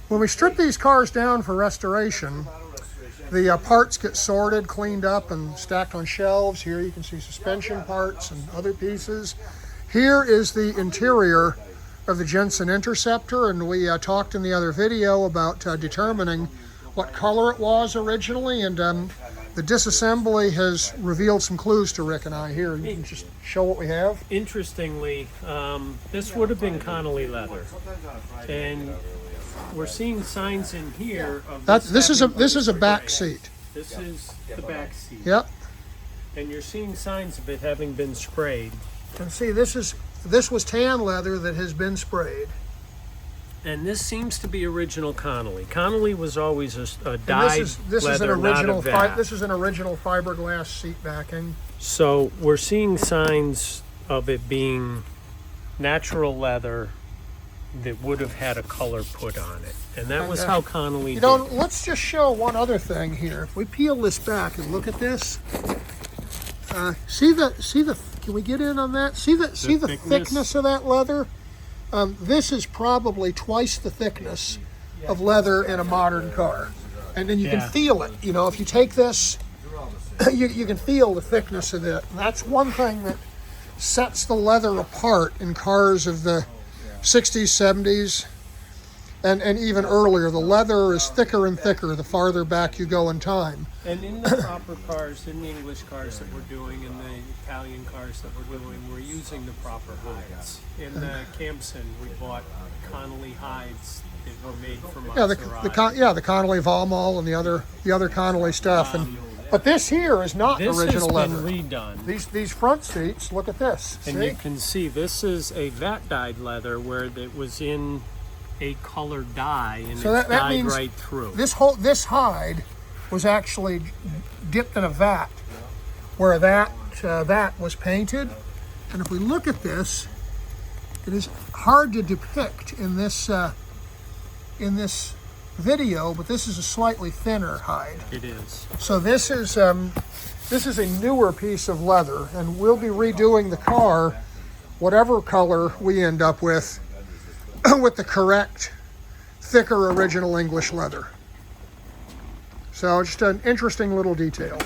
When we strip these cars down for restoration, the parts get sorted, cleaned up, and stacked on shelves. Here you can see suspension parts and other pieces. Here is the interior of the Jensen Interceptor, and we talked in the other video about determining what color it was originally, and the disassembly has revealed some clues to Rick and I. Here, you can just show what we have. Interestingly, this would have been Connolly leather, and we're seeing signs in here of this is a back seat. This is the back seat. Yep. And you're seeing signs of it having been sprayed. And see, this was tan leather that has been sprayed. And this seems to be original Connolly. Connolly was always a dyed this leather, is an original not a vat. this is an original fiberglass seat backing. So we're seeing signs of it being natural leather that would have had a color put on it, and that was how Connolly did. Let's just show one other thing here. If we peel this back and look at this, see the. Can we get in on that? See the thickness of that leather. This is probably twice the thickness of leather in a modern car, and then you can feel it. You know, if you take this, you can feel the thickness of it. And that's one thing that sets the leather apart in cars of the 60s, 70s, and even earlier. The leather is thicker and thicker the farther back you go in time. And in the proper cars, in the English cars that we're doing, in the Italian cars that we're doing, we're using the proper hides. In the Campson, we bought Connolly hides that were made from the Connolly Volmol and the other Connolly stuff. But this here is not original leather. This has been redone. These front seats, look at this. And you can see this is a vat dyed leather where it was in a colored dye, and so it's dyed means right through. This hide was actually dipped in a vat where that was painted. And if we look at this, it is hard to depict in this video, but this is a slightly thinner hide. It is. So this is a newer piece of leather, and we'll be redoing the car, whatever color we end up with the correct, thicker original English leather. So just an interesting little detail.